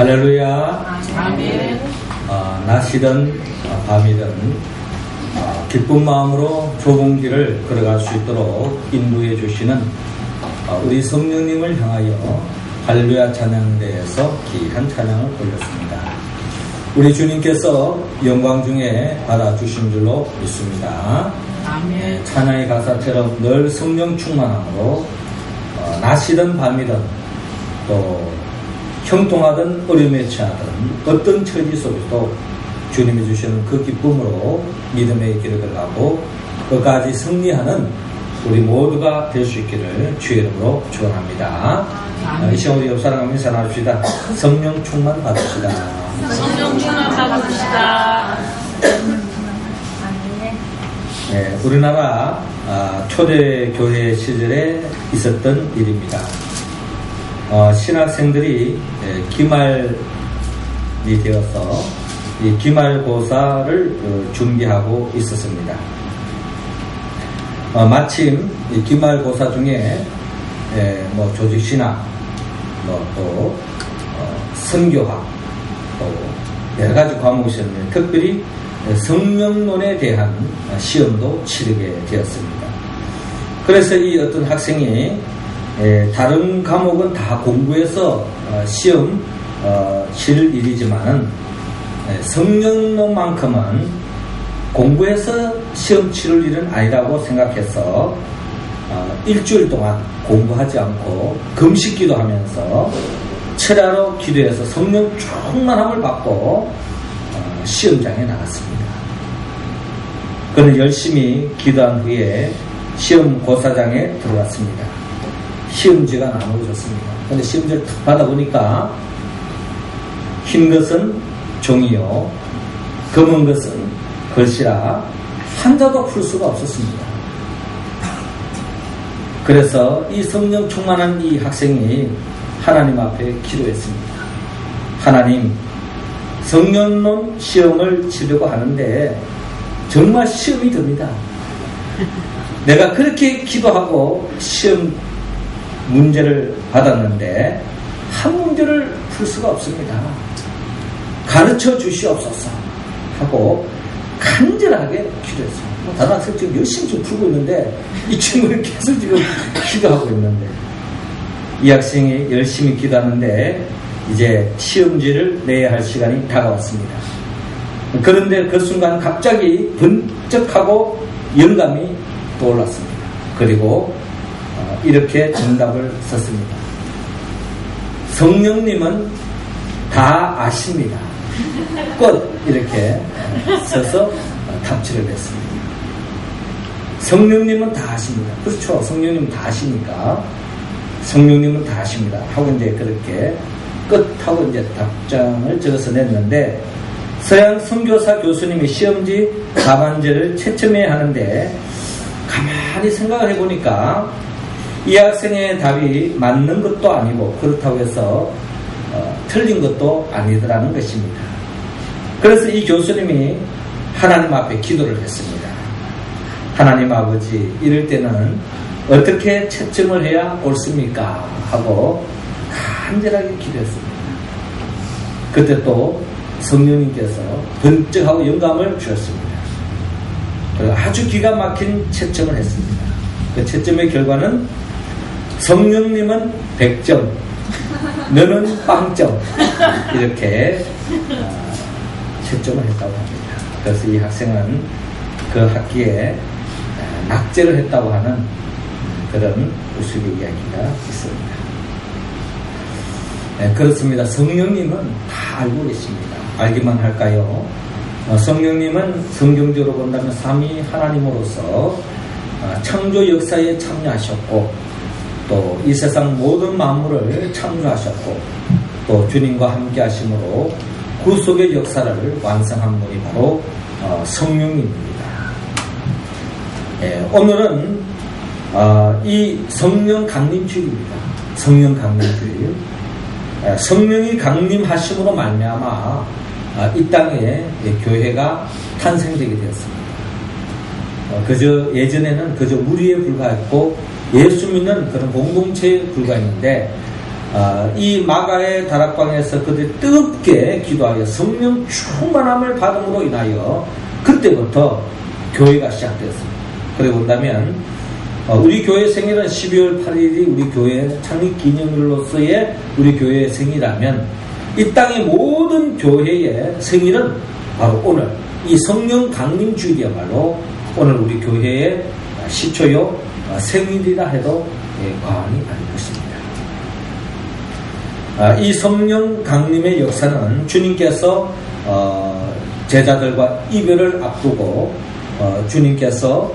할렐루야. 아멘. 낮이든 밤이든 기쁜 마음으로 좁은 길을 걸어갈 수 있도록 인도해 주시는 우리 성령님을 향하여 할렐루야 찬양대에서 귀한 찬양을 올렸습니다. 우리 주님께서 영광 중에 받아주신 줄로 믿습니다. 아멘. 찬양의 가사처럼 늘 성령 충만함으로 낮이든 밤이든 또 형통하든 어려움에 처하든 어떤 처지 속에도 주님이 주시는 그 기쁨으로 믿음의 길을 걸어가고 끝까지 승리하는 우리 모두가 될 수 있기를 주의 이름으로 축원합니다. 이 시간 우리 옆 사람 인사 나눕시다. 성령 충만 받읍시다. 성령 충만 받읍시다. 네, 우리나라 초대교회 시절에 있었던 일입니다. 신학생들이 기말이 되어서 이 기말고사를 준비하고 있었습니다. 마침 이 기말고사 중에 조직신학, 또 선교학, 또 여러 가지 과목이 있었는데 특별히 성령론에 대한 시험도 치르게 되었습니다. 그래서 이 어떤 학생이 다른 과목은 다 공부해서 시험 치를 일이지만은 성령론만큼은 공부해서 시험 치를 일은 아니라고 생각해서 일주일 동안 공부하지 않고 금식기도 하면서 철야로 기도해서 성령 충만함을 받고 시험장에 나갔습니다. 그는 열심히 기도한 후에 시험고사장에 들어갔습니다. 시험지가 나누어졌습니다. 그런데 시험지를 탁 받아보니까 흰 것은 종이요, 검은 것은 글씨라 한자도 풀 수가 없었습니다. 그래서 이 성령 충만한 이 학생이 하나님 앞에 기도했습니다. 하나님, 성령론 시험을 치려고 하는데 정말 시험이 듭니다. 내가 그렇게 기도하고 시험 문제를 받았는데 한 문제를 풀 수가 없습니다. 가르쳐 주시옵소서 하고 간절하게 기도했습니다. 다른 학생 지금 열심히 좀 풀고 있는데 이 친구는 계속 지금 기도하고 있는데 이 학생이 열심히 기도하는데 이제 시험지를 내야 할 시간이 다가왔습니다. 그런데 그 순간 갑자기 번쩍하고 영감이 떠올랐습니다. 그리고 이렇게 정답을 썼습니다. 성령님은 다 아십니다. 끝! 이렇게 써서 답지를 했습니다. 성령님은 다 아십니다. 그렇죠. 성령님은 다 아시니까 성령님은 다 아십니다. 하고 이제 그렇게 끝하고 이제 답장을 적어서 냈는데 서양 선교사 교수님이 시험지 답안지를 채점해야 하는데 가만히 생각을 해보니까 이 학생의 답이 맞는 것도 아니고 그렇다고 해서 틀린 것도 아니더라는 것입니다. 그래서 이 교수님이 하나님 앞에 기도를 했습니다. 하나님 아버지, 이럴 때는 어떻게 채점을 해야 옳습니까? 하고 간절하게 기도했습니다. 그때 또 성령님께서 번쩍하고 영감을 주셨습니다. 그리고 아주 기가 막힌 채점을 했습니다. 그 채점의 결과는 성령님은 100점, 너는 빵점, 이렇게 채점을 했다고 합니다. 그래서 이 학생은 그 학기에 낙제를 했다고 하는 그런 우스갯이야기가 있습니다. 네, 그렇습니다. 성령님은 다 알고 계십니다. 알기만 할까요? 성령님은 성경적으로 본다면 삼위 하나님으로서 창조 역사에 참여하셨고 또 이 세상 모든 만물을 창조하셨고 또 주님과 함께 하심으로 구속의 역사를 완성한 분이 바로 성령님입니다. 오늘은 이 성령 강림주일입니다. 성령 강림주일. 성령이 강림하심으로 말미암아 이 땅에 교회가 탄생되게 되었습니다. 그저 예전에는 그저 무리에 불과했고 예수 믿는 그런 공동체에 불과했는데 이 마가의 다락방에서 그들이 뜨겁게 기도하여 성령 충만함을 받음으로 인하여 그때부터 교회가 시작되었습니다. 그리고 본다면 우리 교회 생일은 12월 8일이 우리 교회 창립 기념일로서의 우리 교회의 생일이라면 이 땅의 모든 교회의 생일은 바로 오늘 이 성령 강림 주일이야말로 오늘 우리 교회의 시초요 생일이라 해도 과언이 아닐 것입니다. 이 성령 강림의 역사는 주님께서 제자들과 이별을 앞두고 주님께서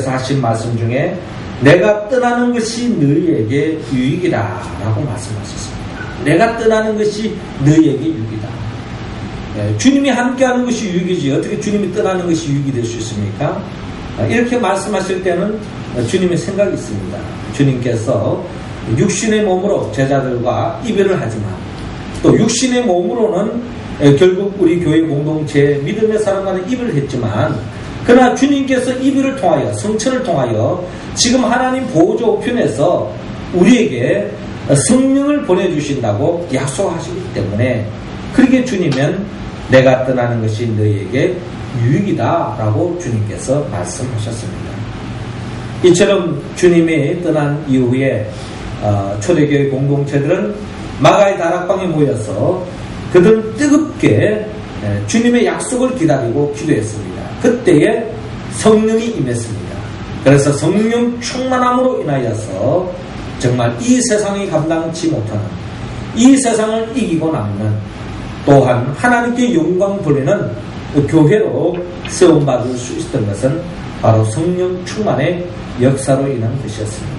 하신 말씀 중에 내가 떠나는 것이 너희에게 유익이다 라고 말씀하셨습니다. 내가 떠나는 것이 너희에게 유익이다. 주님이 함께하는 것이 유익이지 어떻게 주님이 떠나는 것이 유익이 될 수 있습니까? 이렇게 말씀하실 때는 주님의 생각이 있습니다. 주님께서 육신의 몸으로 제자들과 이별을 하지만 또 육신의 몸으로는 결국 우리 교회 공동체 믿음의 사람과는 이별을 했지만 그러나 주님께서 이별을 통하여 성천을 통하여 지금 하나님 보호자 우편에서 우리에게 성령을 보내주신다고 약속하시기 때문에 그렇게 주님은 내가 떠나는 것이 너희에게 유익이다 라고 주님께서 말씀하셨습니다. 이처럼 주님이 떠난 이후에 초대교회 공동체들은 마가의 다락방에 모여서 그들은 뜨겁게 주님의 약속을 기다리고 기도했습니다. 그때에 성령이 임했습니다. 그래서 성령 충만함으로 인하여서 정말 이 세상이 감당치 못하는 이 세상을 이기고 남는 또한 하나님께 영광 돌리는 교회로 세움받을 수 있었던 것은 바로 성령 충만의 역사로 인한 것이었습니다.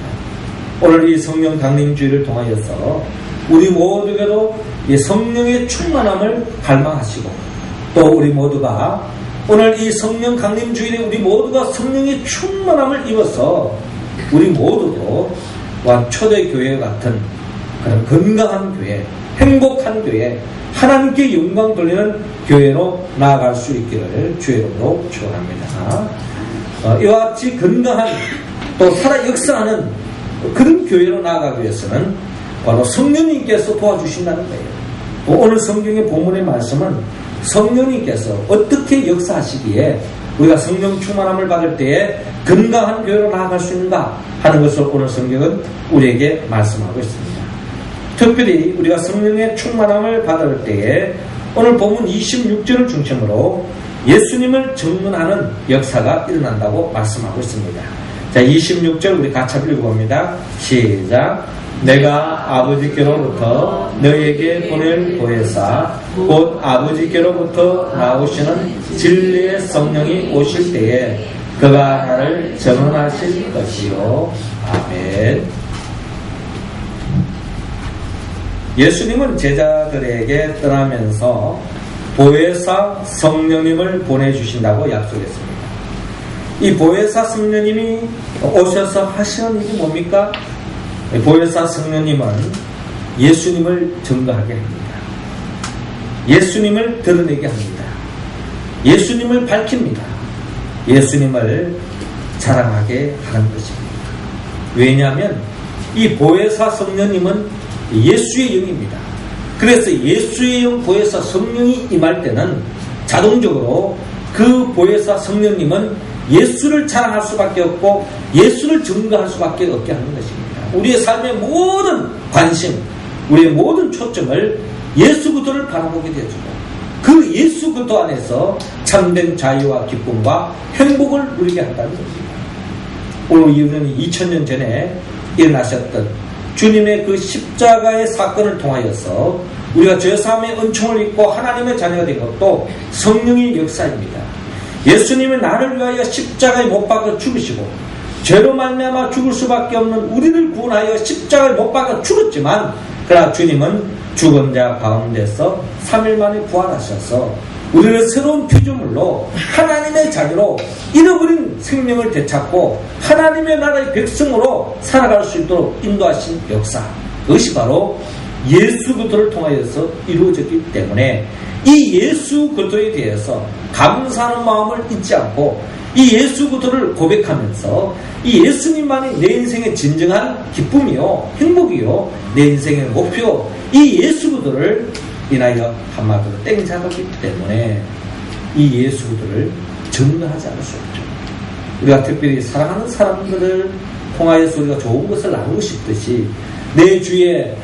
오늘 이 성령 강림주의를 통하여서 우리 모두에게도 이 성령의 충만함을 갈망하시고 또 우리 모두가 오늘 이 성령 강림주일에 우리 모두가 성령의 충만함을 입어서 우리 모두도 초대교회 같은 그런 건강한 교회, 행복한 교회, 하나님께 영광 돌리는 교회로 나아갈 수 있기를 주의 이름으로 축원합니다. 이와 같이 건강한 또 살아 역사하는 그런 교회로 나아가기 위해서는 바로 성령님께서 도와주신다는 거예요. 오늘 성경의 본문의 말씀은 성령님께서 어떻게 역사하시기에 우리가 성령 충만함을 받을 때에 건강한 교회로 나아갈 수 있는가 하는 것을 오늘 성경은 우리에게 말씀하고 있습니다. 특별히 우리가 성령의 충만함을 받을 때에 오늘 본문 26절을 중심으로 예수님을 증언하는 역사가 일어난다고 말씀하고 있습니다. 자, 26절 우리 같이 읽어봅니다. 시작. 내가 아버지께로부터 너희에게 보낼 보혜사 곧 아버지께로부터 나오시는 진리의 성령이 오실 때에 그가 나를 증언하실 것이요. 아멘. 예수님은 제자들에게 떠나면서 보혜사 성령님을 보내주신다고 약속했습니다. 이 보혜사 성령님이 오셔서 하시는 일이 뭡니까? 보혜사 성령님은 예수님을 증거하게 합니다. 예수님을 드러내게 합니다. 예수님을 밝힙니다. 예수님을 자랑하게 하는 것입니다. 왜냐하면 이 보혜사 성령님은 예수의 영입니다. 그래서 예수의 영 보혜사 성령이 임할 때는 자동적으로 그 보혜사 성령님은 예수를 자랑할 수밖에 없고 예수를 증거할 수밖에 없게 하는 것입니다. 우리의 삶의 모든 관심, 우리의 모든 초점을 예수 그리스도를 바라보게 되어주고 그 예수 그리스도 안에서 참된 자유와 기쁨과 행복을 누리게 한다는 것입니다. 오늘 이유는 2000년 전에 일어나셨던 주님의 그 십자가의 사건을 통하여서 우리가 죄사함의 은총을 입고 하나님의 자녀가 된 것도 성령의 역사입니다. 예수님은 나를 위하여 십자가에 못 박아 죽으시고 죄로 말미암아 죽을 수밖에 없는 우리를 구원하여 십자가에 못 박아 죽었지만 그러나 주님은 죽은 자 가운데서 3일 만에 부활하셔서 우리를 새로운 피조물로 하나님의 자녀로 잃어버린 생명을 되찾고 하나님의 나라의 백성으로 살아갈 수 있도록 인도하신 역사, 그것이 바로 예수 그리스도를 통하여서 이루어졌기 때문에 이 예수 그리스도에 대해서 감사하는 마음을 잊지 않고 이 예수 그리스도를 고백하면서 이 예수님만이 내 인생의 진정한 기쁨이요, 행복이요, 내 인생의 목표, 이 예수 그리스도를 인하여 한마디로 땡잡았기 때문에 이 예수 그리스도를 증거하지 않을 수 없죠. 우리가 특별히 사랑하는 사람들을 통하여서 우리가 좋은 것을 나누고 싶듯이 내 주위에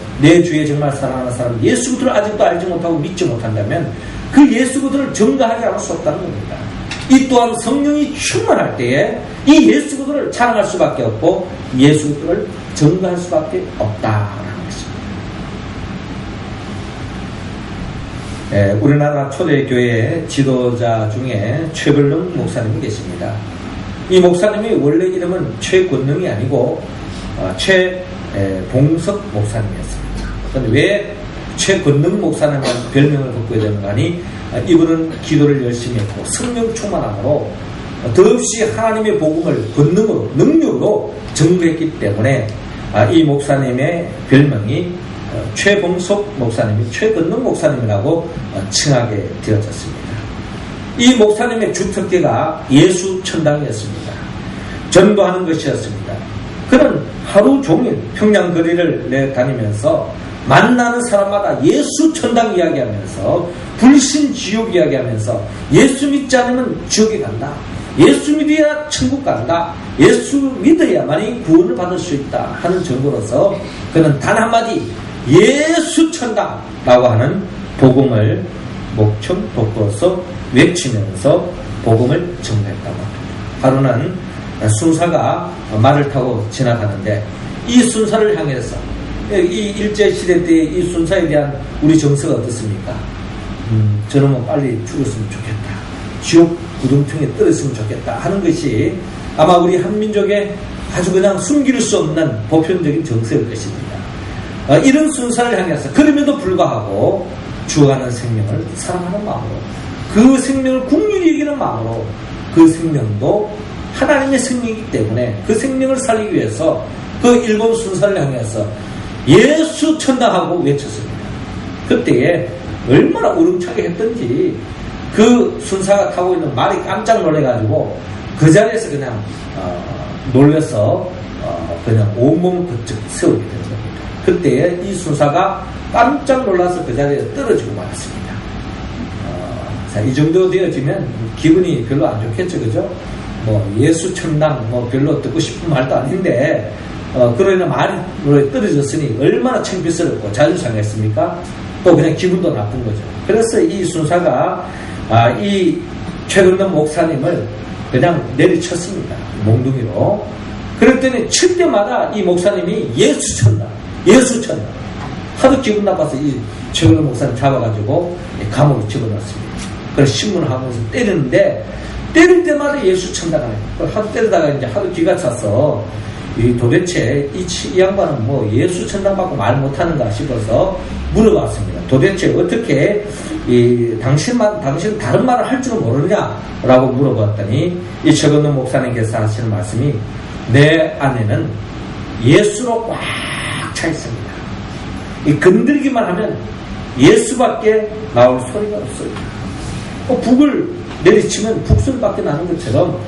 정말 사랑하는 사람 예수 그리스도를 아직도 알지 못하고 믿지 못한다면 그 예수 그리스도를 증거하지 않을 수 없다는 겁니다. 이 또한 성령이 충만할 때에 이 예수 그리스도를 자랑할 수밖에 없고 예수 그리스도를 증거할 수밖에 없다라는 것입니다. 우리나라 초대교회 지도자 중에 최벌능 목사님이 계십니다. 이 목사님이 원래 이름은 최권능이 아니고 최봉석 목사님이었습니다. 그런데 왜 최권능 목사님이라는 별명을 갖고 되는가 하니 이분은 기도를 열심히 했고 성령 충만함으로 더없이 하나님의 복음을 권능으로 능력으로 증거했기 때문에 이 목사님의 별명이 최봉석 목사님이 최권능 목사님이라고 칭하게 되어졌습니다. 이 목사님의 주특기가 예수 천당이었습니다. 전도하는 것이었습니다. 그는 하루 종일 평양 거리를 다니면서 만나는 사람마다 예수 천당 이야기하면서 불신 지옥 이야기하면서 예수 믿지 않으면 지옥에 간다. 예수 믿어야 천국 간다. 예수 믿어야만이 구원을 받을 수 있다 하는 정도로서 그는 단 한마디 예수 천당라고 하는 복음을 목청 독도서 외치면서 복음을 전했다고 합니다. 하루는 순사가 말을 타고 지나가는데 이 순사를 향해서 이 일제시대 때 이 순사에 대한 우리 정서가 어떻습니까? 저놈은 빨리 죽었으면 좋겠다. 지옥 구덩텅이에 떨어졌으면 좋겠다 하는 것이 아마 우리 한민족의 아주 그냥 숨길 수 없는 보편적인 정서일 것입니다. 이런 순사를 향해서 그럼에도 불구하고 죽어가는 생명을 사랑하는 마음으로 그 생명을 긍휼히 여기는 마음으로 그 생명도 하나님의 생명이기 때문에 그 생명을 살리기 위해서 그 일본 순사를 향해서 예수 천당하고 외쳤습니다. 그때에 얼마나 우렁차게 했던지 그 순사가 타고 있는 말이 깜짝 놀래가지고 그 자리에서 그냥 놀려서 그냥 온몸을 번쩍 세우게 되는 겁니다. 그때에 이 순사가 깜짝 놀라서 그 자리에 떨어지고 말았습니다. 자, 이 정도 되어지면 기분이 별로 안 좋겠죠, 그죠? 예수 천당 별로 듣고 싶은 말도 아닌데 그러나 말이 떨어졌으니 얼마나 창피스럽고 자존상했습니까? 또 그냥 기분도 나쁜 거죠. 그래서 이 순사가 이 최근덕 목사님을 그냥 내리쳤습니다. 몽둥이로. 그랬더니 칠 때마다 이 목사님이 예수 천당 하도 기분 나빠서 이 최근덕 목사님 잡아가지고 감옥에 집어넣었습니다. 그래서 신문하면서 때리는데 때릴 때마다 예수 천당을 해요. 하도 때리다가 이제 하도 기가 차서 도대체 이 양반은 예수 천당 받고 말 못하는가 싶어서 물어봤습니다. 도대체 어떻게 당신 다른 말을 할 줄은 모르느냐라고 물어봤더니 이 최근덕 목사님께서 하시는 말씀이 내 안에는 예수로 꽉 차 있습니다. 건들기만 하면 예수밖에 나올 소리가 없어요. 북을 내리치면 북소리밖에 나는 것처럼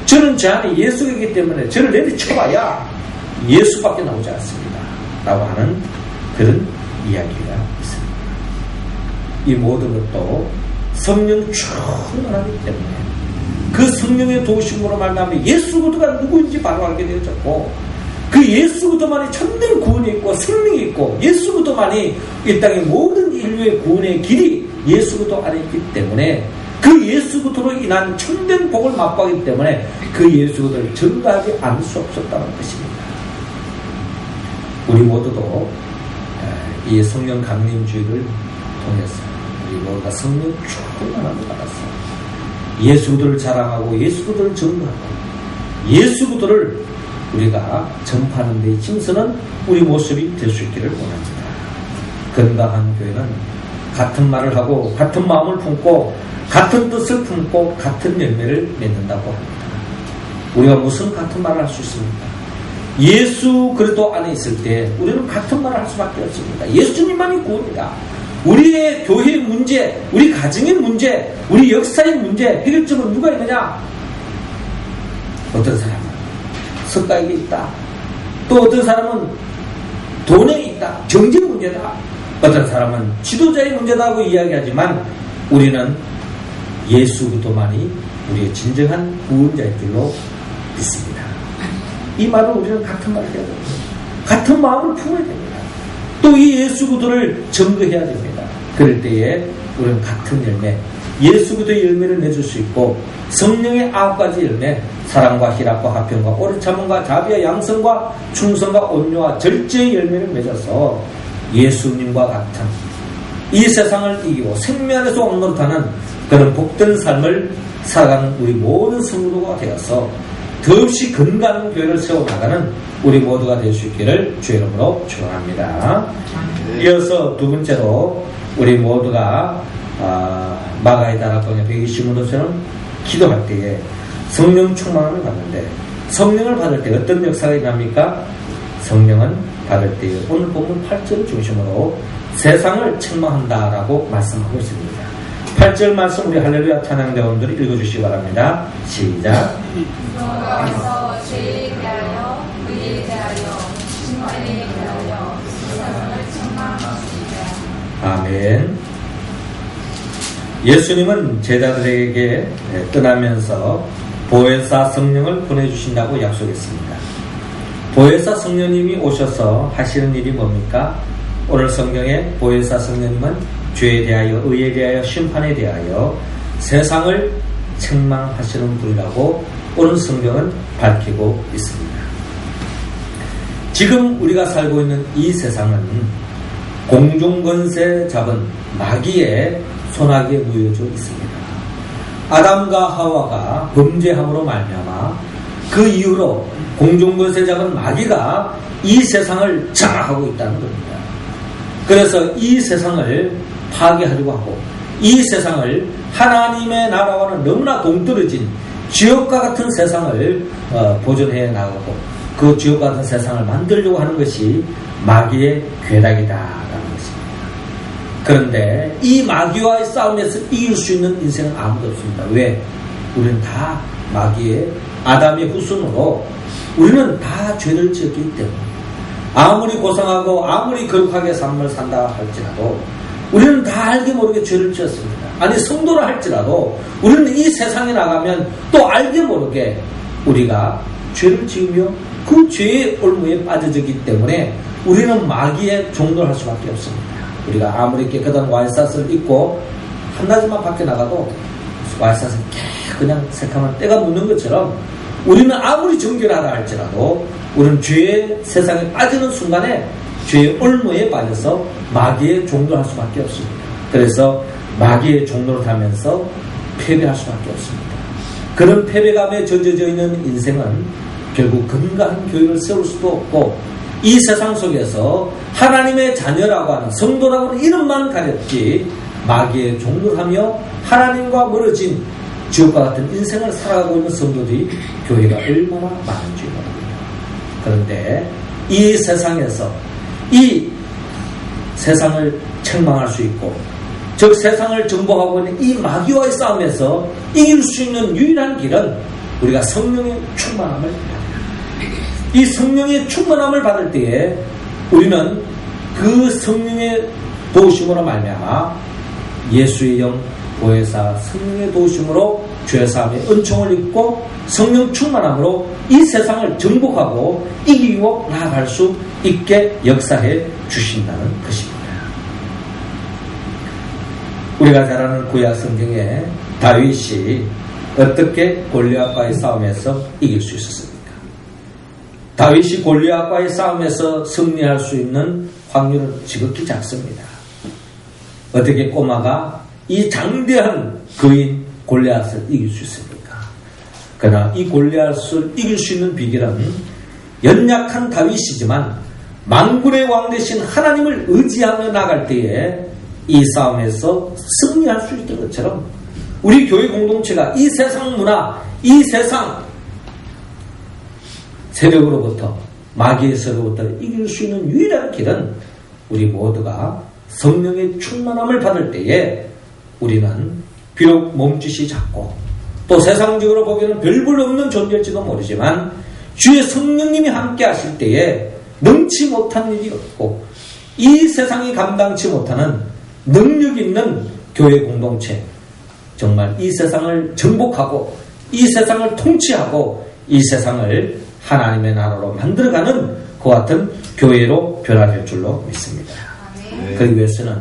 저는 제 안에 예수가 있기 때문에 저를 내리쳐봐야 예수밖에 나오지 않습니다. 라고 하는 그런 이야기가 있습니다. 이 모든 것도 성령 충만하기 때문에 그 성령의 도우심으로 말하면 예수 그리스도가 누구인지 바로 알게 되어졌고 그 예수 그리스도만이 참된 구원이 있고 생명이 있고 예수 그리스도만이 이 땅의 모든 인류의 구원의 길이 예수 그리스도 안에 있기 때문에 그 예수 그리스도로 인한 참된 복을 맛보기 때문에 그 예수 그리스도를 전가하지 않을 수 없었다는 것입니다. 우리 모두도 이 성령 강림주의를 통해서 우리 모두가 성령 충만함을 받았어. 예수 그리스도를 자랑하고 예수 그리스도를 전가하고 예수 그리스도를 우리가 전파하는 데 힘쓰는 우리 모습이 될 수 있기를 원합니다. 건강한 교회는 같은 말을 하고 같은 마음을 품고 같은 뜻을 품고 같은 열매를 맺는다고 합니다. 우리가 무슨 같은 말을 할 수 있습니까? 예수 그리스도 안에 있을 때 우리는 같은 말을 할 수밖에 없습니다. 예수님만이 구원이다. 우리의 교회의 문제, 우리 가정의 문제, 우리 역사의 문제 해결점은 누가 있느냐? 어떤 사람은 석가에게 있다. 또 어떤 사람은 돈에 있다. 정치 문제다. 어떤 사람은 지도자의 문제다 하고 이야기하지만 우리는 예수 그리스도만이 우리의 진정한 구원자일 줄로 믿습니다. 이 말을 우리는 같은 말을 해야 됩니다. 같은 마음을 품어야 됩니다. 또 이 예수 그리스도를 증거해야 됩니다. 그럴 때에 우리는 같은 열매, 예수 그리스도의 열매를 내줄 수 있고 성령의 9가지 열매, 사랑과 희락과 화평과 오래 참음과 자비와 양성과 충성과 온유와 절제의 열매를 맺어서 예수님과 같은 이 세상을 이기고 생명 안에서 옥노릇하는 그런 복된 삶을 살아가는 우리 모든 성도가 되어서 더없이 건강한 교회를 세워나가는 우리 모두가 될 수 있기를 주의 이름으로 축원합니다. 이어서 두 번째로 우리 모두가 마가의 다락방의 120문으로서는 기도할 때에 성령 충만함을 받는데 성령을 받을 때 어떤 역사가 일어납니까? 성령은 받을 때에 오늘 본문 8절을 중심으로 세상을 책망한다라고 말씀하고 있습니다. 8절 말씀 우리 할렐루야 찬양대원들이 읽어주시기 바랍니다. 시작. 주께서 죄에 대하여 의에 대하여 심판에 대하여 세상을 책망하시리라. 아멘. 예수님은 제자들에게 떠나면서 보혜사 성령을 보내주신다고 약속했습니다. 보혜사 성령님이 오셔서 하시는 일이 뭡니까? 오늘 성경에 보혜사 성령님은 죄에 대하여 의에 대하여 심판에 대하여 세상을 책망하시는 분이라고 오늘 성경은 밝히고 있습니다. 지금 우리가 살고 있는 이 세상은 공중권세 잡은 마귀의 손아귀에 놓여져 있습니다. 아담과 하와가 범죄함으로 말미암아 그 이후로 공중권세 잡은 마귀가 이 세상을 장악하고 있다는 겁니다. 그래서 이 세상을 파괴하려고 하고 이 세상을 하나님의 나라와는 너무나 동떨어진 지옥과 같은 세상을 보존해 나가고 그 지옥과 같은 세상을 만들려고 하는 것이 마귀의 괴락이다라는 것입니다. 그런데 이 마귀와의 싸움에서 이길 수 있는 인생은 아무도 없습니다. 왜? 우리는 다 마귀의 아담의 후손으로 우리는 다 죄를 지었기 때문에 아무리 고상하고 아무리 거룩하게 삶을 산다 할지라도 우리는 다 알게 모르게 죄를 지었습니다. 아니 성도라 할지라도 우리는 이 세상에 나가면 또 알게 모르게 우리가 죄를 지으며 그 죄의 올무에 빠져들기 때문에 우리는 마귀의 종노를 할 수밖에 없습니다. 우리가 아무리 깨끗한 와이샷을 입고 한낮에만 밖에 나가도 와이샷은 그냥 새카만 때가 묻는 것처럼 우리는 아무리 정결하다 할지라도 우리는 죄의 세상에 빠지는 순간에 죄의 올무에 빠져서 마귀의 종노를 할 수밖에 없습니다. 그래서 마귀의 종노를 하면서 패배할 수밖에 없습니다. 그런 패배감에 젖어져 있는 인생은 결국 건강한 교회를 세울 수도 없고 이 세상 속에서 하나님의 자녀라고 하는 성도라고 하는 이름만 가렸지 마귀의 종노를 하며 하나님과 멀어진 지옥과 같은 인생을 살아가고 있는 성도들이 교회가 얼마나 많은지 모릅니다. 그런데 이 세상에서 이 세상을 책망할 수 있고 즉 세상을 정복하고 있는 이 마귀와의 싸움에서 이길 수 있는 유일한 길은 우리가 성령의 충만함을 받습니다. 이 성령의 충만함을 받을 때에 우리는 그 성령의 도우심으로 말미암아 예수의 영 보혜사 성령의 도우심으로 죄사함의 은총을 입고 성령 충만함으로 이 세상을 정복하고 이기고 나아갈 수 있게 역사해 주신다는 것입니다. 우리가 잘 아는 구약 성경에 다윗이 어떻게 골리앗과의 싸움에서 이길 수 있었습니까? 다윗이 골리앗과의 싸움에서 승리할 수 있는 확률은 지극히 작습니다. 어떻게 꼬마가 이 장대한 거인 골리앗을 이길 수 있습니까? 그러나 이 골리앗을 이길 수 있는 비결은 연약한 다윗이지만 만군의 왕 되신 하나님을 의지하며 나갈 때에 이 싸움에서 승리할 수 있던 것처럼 우리 교회 공동체가 이 세상 문화, 이 세상 세력으로부터 마귀의 세력으로부터 이길 수 있는 유일한 길은 우리 모두가 성령의 충만함을 받을 때에 우리는 비록 몸짓이 작고 또 세상적으로 보기에는 별볼 없는 존재일지도 모르지만 주의 성령님이 함께 하실 때에 능치 못한 일이 없고 이 세상이 감당치 못하는 능력 있는 교회 공동체, 정말 이 세상을 정복하고 이 세상을 통치하고 이 세상을 하나님의 나라로 만들어가는 그와 같은 교회로 변화될 줄로 믿습니다. 그러기 위해서는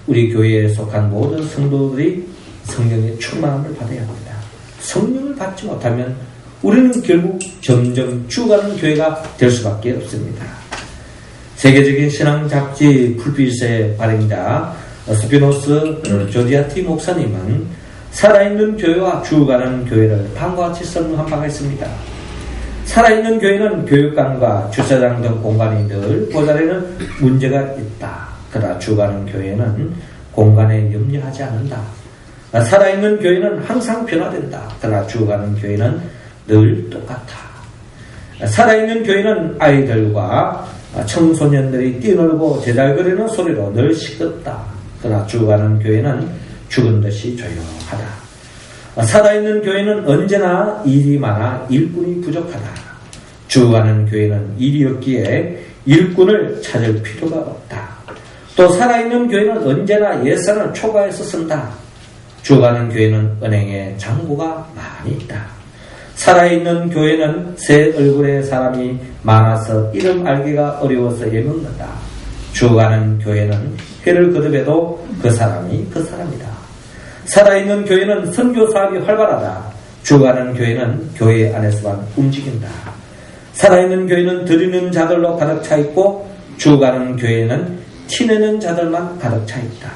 우리 교회에 속한 모든 성도들이 성령의 충만함을 받아야 합니다. 성령을 받지 못하면 우리는 결국 점점 죽어가는 교회가 될 수밖에 없습니다. 세계적인 신앙 잡지 풀빛의 발행자 스피노스 조디아티 목사님은 살아있는 교회와 죽어가는 교회를 다음과 같이 설명한 바가 있습니다. 살아있는 교회는 교육관과 주차장 등 공간이 늘 보잘에는 문제가 있다. 그러나 죽어가는 교회는 공간에 염려하지 않는다. 살아있는 교회는 항상 변화된다. 그러나 죽어가는 교회는 늘 똑같아. 살아있는 교회는 아이들과 청소년들이 뛰놀고 제잘거리는 소리로 늘 시끄럽다. 그러나 죽어가는 교회는 죽은 듯이 조용하다. 살아있는 교회는 언제나 일이 많아 일꾼이 부족하다. 죽어가는 교회는 일이 없기에 일꾼을 찾을 필요가 없다. 또 살아있는 교회는 언제나 예산을 초과해서 쓴다. 죽어가는 교회는 은행에 잔고가 많이 있다. 살아있는 교회는 새 얼굴의 사람이 많아서 이름 알기가 어려워서 애먹는다. 죽어가는 교회는 회를 거듭해도 그 사람이 그 사람이다. 살아있는 교회는 선교 사업이 활발하다. 죽어가는 교회는 교회 안에서만 움직인다. 살아있는 교회는 드리는 자들로 가득 차 있고 죽어가는 교회는 티내는 자들만 가득 차 있다.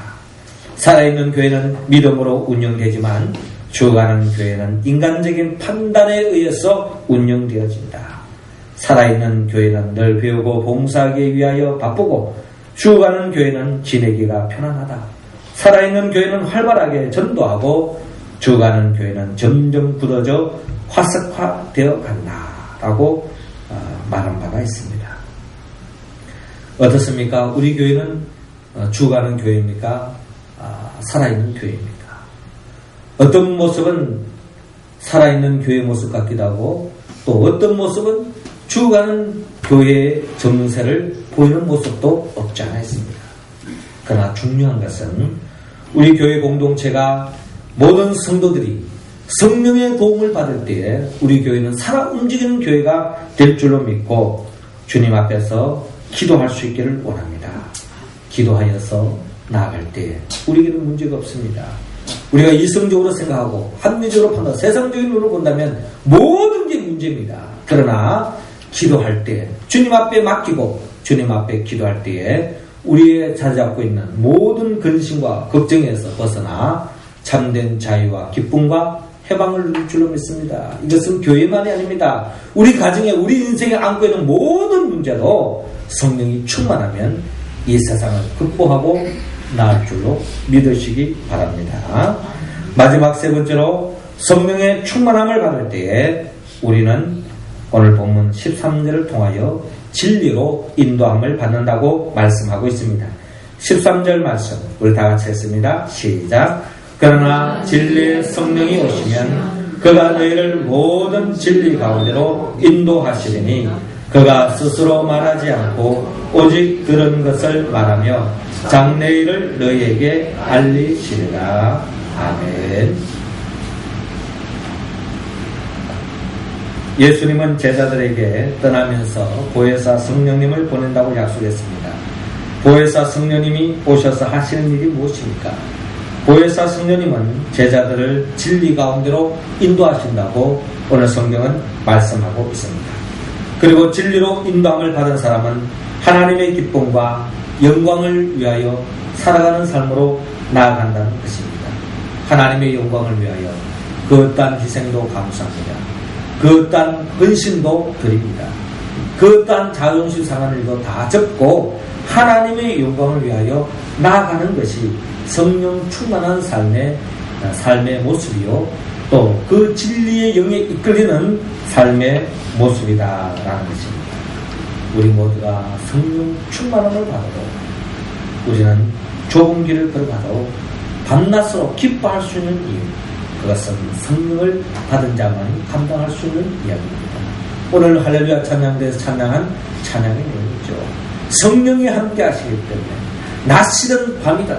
살아있는 교회는 믿음으로 운영되지만 죽어가는 교회는 인간적인 판단에 의해서 운영되어진다. 살아있는 교회는 늘 배우고 봉사하기 위하여 바쁘고 죽어가는 교회는 지내기가 편안하다. 살아있는 교회는 활발하게 전도하고 죽어가는 교회는 점점 굳어져 화석화되어 간다라고 말한 바가 있습니다. 어떻습니까? 우리 교회는 죽어가는 교회입니까? 살아있는 교회입니까? 어떤 모습은 살아있는 교회 모습 같기도 하고 또 어떤 모습은 죽어가는 교회의 정세를 보이는 모습도 없지 않아 있습니다. 그러나 중요한 것은 우리 교회 공동체가 모든 성도들이 성령의 도움을 받을 때에 우리 교회는 살아 움직이는 교회가 될 줄로 믿고 주님 앞에서 기도할 수 있기를 원합니다. 기도하여서 나아갈 때에 우리에게는 문제가 없습니다. 우리가 이성적으로 생각하고 합리적으로 판단, 세상적인 눈으로 본다면 모든 게 문제입니다. 그러나 기도할 때 주님 앞에 맡기고 주님 앞에 기도할 때에 우리의 자리 잡고 있는 모든 근심과 걱정에서 벗어나 참된 자유와 기쁨과 해방을 누릴 줄로 믿습니다. 이것은 교회만이 아닙니다. 우리 가정에 우리 인생에 안고 있는 모든 문제도 성령이 충만하면 이 세상을 극복하고 나을 줄로 믿으시기 바랍니다. 마지막 세 번째로 성령의 충만함을 받을 때에 우리는 오늘 본문 13절을 통하여 진리로 인도함을 받는다고 말씀하고 있습니다. 13절 말씀 우리 다 같이 했습니다. 시작. 그러나 진리의 성령이 오시면 그가 너희를 모든 진리 가운데로 인도하시리니 그가 스스로 말하지 않고 오직 들은 것을 말하며 장래일을 너희에게 알리시리라. 아멘. 예수님은 제자들에게 떠나면서 보혜사 성령님을 보낸다고 약속했습니다. 보혜사 성령님이 오셔서 하시는 일이 무엇입니까? 보혜사 성령님은 제자들을 진리 가운데로 인도하신다고 오늘 성경은 말씀하고 있습니다. 그리고 진리로 인도함을 받은 사람은 하나님의 기쁨과 영광을 위하여 살아가는 삶으로 나아간다는 것입니다. 하나님의 영광을 위하여 그 어떠한 희생도 감사합니다. 그 어떠한 헌신도 드립니다. 그 어떠한 자존심 상한 일도 다 접고 하나님의 영광을 위하여 나아가는 것이 성령 충만한 삶의 모습이요 또 그 진리의 영에 이끌리는 삶의 모습이다라는 것입니다. 우리 모두가 성령 충만함을 받아도 우리는 좁은 길을 걸어가도 밤낮으로 기뻐할 수 있는 이유 그것은 성령을 받은 자만이 감당할 수 있는 이야기입니다. 오늘 할렐루야 찬양대에서 찬양한 찬양의 내용이죠. 성령이 함께 하시기 때문에 낮이든 밤이든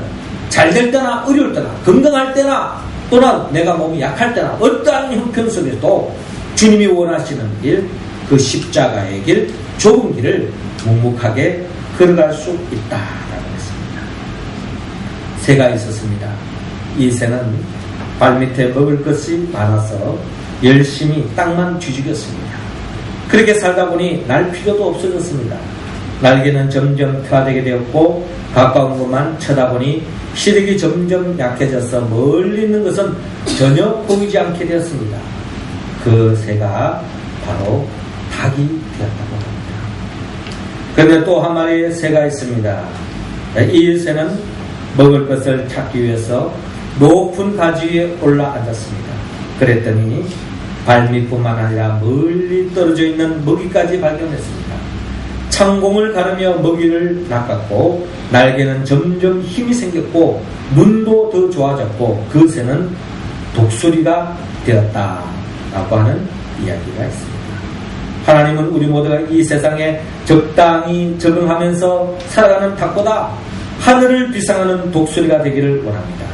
잘될 때나 어려울 때나 건강할 때나 또는 내가 몸이 약할 때나 어떠한 형편 속에서도 주님이 원하시는 길, 그 십자가의 길, 좁은 길을 묵묵하게 걸어갈 수 있다라고 했습니다. 새가 있었습니다. 이 새는 발밑에 먹을 것이 많아서 열심히 땅만 뒤죽였습니다. 그렇게 살다 보니 날 필요도 없어졌습니다. 날개는 점점 퇴화되게 되었고 가까운 것만 쳐다보니 시력이 점점 약해져서 멀리 있는 것은 전혀 보이지 않게 되었습니다. 그 새가 바로 닭이 되었다고 합니다. 그런데 또 한 마리의 새가 있습니다. 이 새는 먹을 것을 찾기 위해서 높은 가지 위에 올라 앉았습니다. 그랬더니 발밑뿐만 아니라 멀리 떨어져 있는 먹이까지 발견했습니다. 창공을 가르며 먹이를 낚았고 날개는 점점 힘이 생겼고 눈도 더 좋아졌고 그 새는 독수리가 되었다라고 하는 이야기가 있습니다. 하나님은 우리 모두가 이 세상에 적당히 적응하면서 살아가는 닭보다 하늘을 비상하는 독수리가 되기를 원합니다.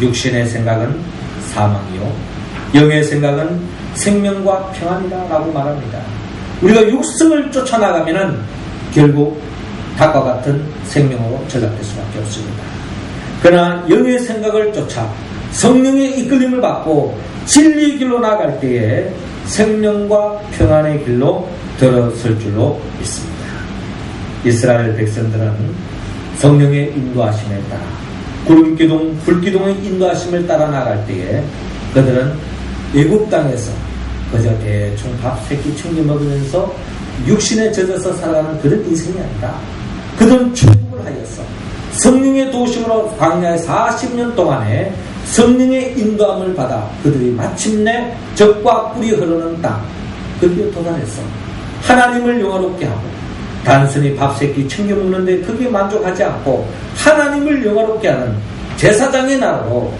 육신의 생각은 사망이요 영의 생각은 생명과 평안이다 라고 말합니다. 우리가 육성을 쫓아나가면은 결국 닭과 같은 생명으로 전락될 수밖에 없습니다. 그러나 영의 생각을 쫓아 성령의 이끌림을 받고 진리의 길로 나아갈 때에 생명과 평안의 길로 들어설 줄로 믿습니다. 이스라엘 백성들은 성령의 인도하심에 따라 구름기둥, 불기둥의 인도하심을 따라 나갈 때에 그들은 애굽 땅에서 그저 대충 밥 3끼 챙겨 먹으면서 육신에 젖어서 살아가는 그런 인생이 아니라 그들은 출국을 하였어. 성령의 도심으로 광야의 40년 동안에 성령의 인도함을 받아 그들이 마침내 적과 꿀이 흐르는 땅 거기에 도달했어. 하나님을 영화롭게 하고 단순히 밥 3끼 챙겨 먹는데 그게 만족하지 않고 하나님을 영화롭게 하는 제사장의 나라로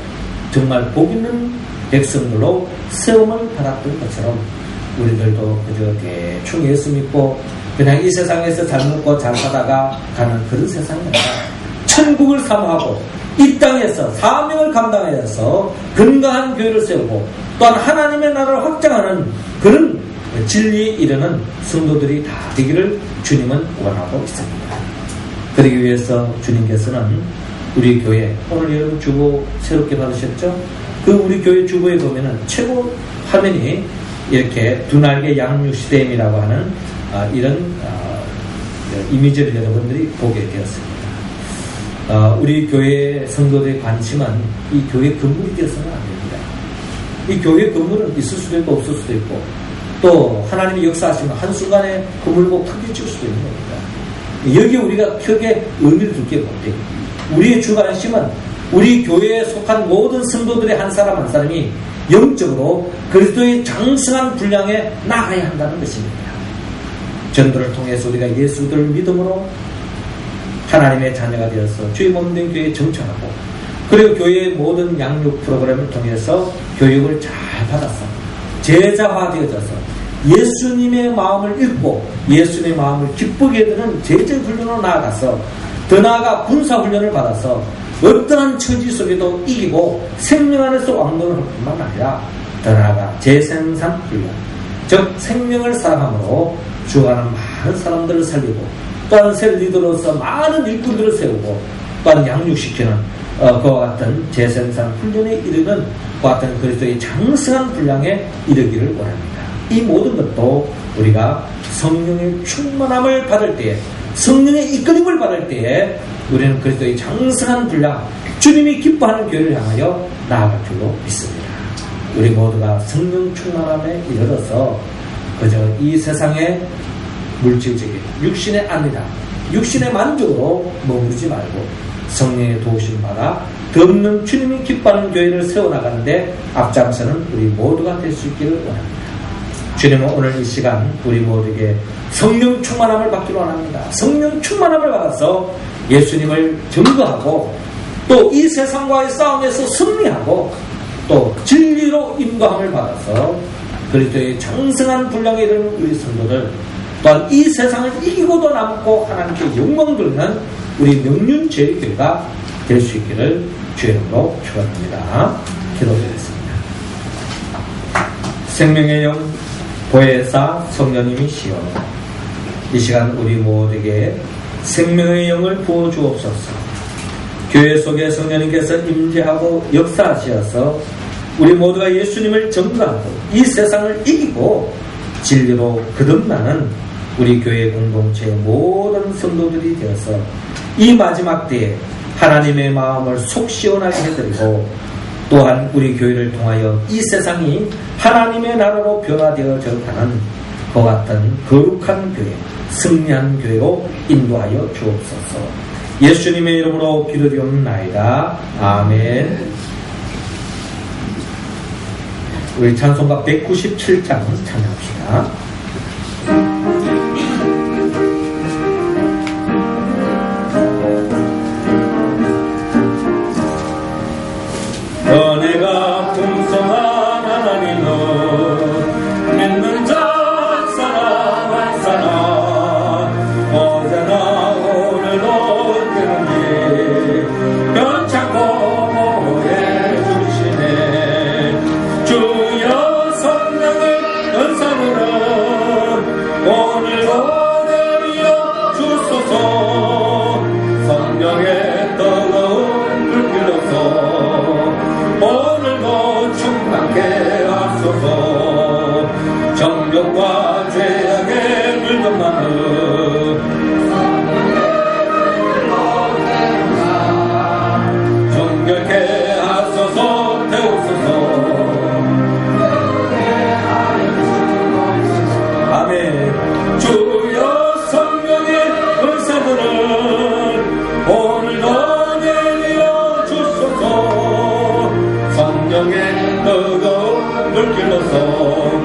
정말 복 있는 백성들로 세움을 받았던 것처럼 우리들도 그저 대충 예수 믿고 그냥 이 세상에서 잘 먹고 잘 사다가 가는 그런 세상이 아니라 천국을 사모하고 이 땅에서 사명을 감당해서 건강한 교회를 세우고 또한 하나님의 나라를 확장하는 그런 진리에 이르는 성도들이 다 되기를 주님은 원하고 있습니다. 그러기 위해서 주님께서는 우리 교회 오늘 여러분 주보 새롭게 받으셨죠? 그 우리 교회 주보에 보면은 최고 화면이 이렇게 두 날개 양육시대임이라고 하는 이런 이미지를 여러분들이 보게 되었습니다. 우리 교회 성도들의 관심은 이 교회 건물이 되어서는 안 됩니다. 이 교회 건물은 있을 수도 있고 없을 수도 있고 또 하나님이 역사하시면 한순간에 건물 보고 크게 칠 수도 있는 겁니다. 여기 우리가 크게 의미를 두게 못해요. 우리의 주 관심은 우리 교회에 속한 모든 성도들의 한 사람 한 사람이 영적으로 그리스도의 장성한 분량에 나가야 한다는 것입니다. 전도를 통해서 우리가 예수를 믿음으로 하나님의 자녀가 되어서 주의 몸된 교회에 정착하고 그리고 교회의 모든 양육 프로그램을 통해서 교육을 잘 받아서 제자화되어져서 예수님의 마음을 읽고 예수님의 마음을 기쁘게 드는 제자훈련으로 나아가서 더 나아가 군사훈련을 받아서 어떠한 처지 속에도 이기고 생명 안에서 왕노를 할 뿐만 아니라 더 나아가 재생산 훈련 즉 생명을 사랑함으로 죽어가는 많은 사람들을 살리고 또한 새 리더로서 많은 일꾼들을 세우고 또한 양육시키는 그와 같은 재생산 훈련에 이르는 그와 같은 그리스도의 장성한 분량에 이르기를 원합니다. 이 모든 것도 우리가 성령의 충만함을 받을 때에 성령의 이끌림을 받을 때에 우리는 그리스도의 장성한 분량 주님이 기뻐하는 교회를 향하여 나아갈 줄로 믿습니다. 우리 모두가 성령 충만함에 이르러서 그저 이 세상의 물질적인 육신의 안위나 육신의 만족으로 머무르지 말고 성령의 도우심 받아 덮는 주님이 기뻐하는 교회를 세워나가는데 앞장서는 우리 모두가 될 수 있기를 원합니다. 주님은 오늘 이 시간 우리 모두에게 성령 충만함을 받기로 원합니다. 성령 충만함을 받아서 예수님을 증거하고 또 이 세상과의 싸움에서 승리하고 또 진리로 인도함을 받아서 그리스도의 장성한 분량에 이르는 우리 성도들, 또한 이 세상을 이기고도 남고 하나님께 영광 돌리는 우리 명륜제일교회가 될 수 있기를 주의 이름으로 축원합니다. 기도드리겠습니다. 생명의 영 보혜사 성령님이시여, 이 시간 우리 모두에게 생명의 영을 부어 주옵소서. 교회 속에 성령님께서 임재하고 역사하시어서 우리 모두가 예수님을 전가하고 이 세상을 이기고 진리로 거듭나는 우리 교회 공동체의 모든 성도들이 되어서 이 마지막 때에 하나님의 마음을 속 시원하게 해드리고, 또한 우리 교회를 통하여 이 세상이 하나님의 나라로 변화되어져 가는 그 같은 거룩한 교회, 승리한 교회로 인도하여 주옵소서. 예수님의 이름으로 기도드리옵나이다. 아멘. 우리 찬송가 197장 찬양합시다. 은혜가 풍성한 하나님은 믿는 자 한 사람 한 사람 어제나 오늘도 언제든지 변찮고 보호해 주시네. 주여 성령의 은사물은 오늘도 내려 주소서. 성령의 뜨거운 불길로서 오늘도 충만케 하소서. 정욕과 죄악에 물든 마음 정결케 하소서. 태우소서. 아멘. 주여 성령의 은사들은 오늘도 내려 주소서. 성령의 뜨거운 물길로서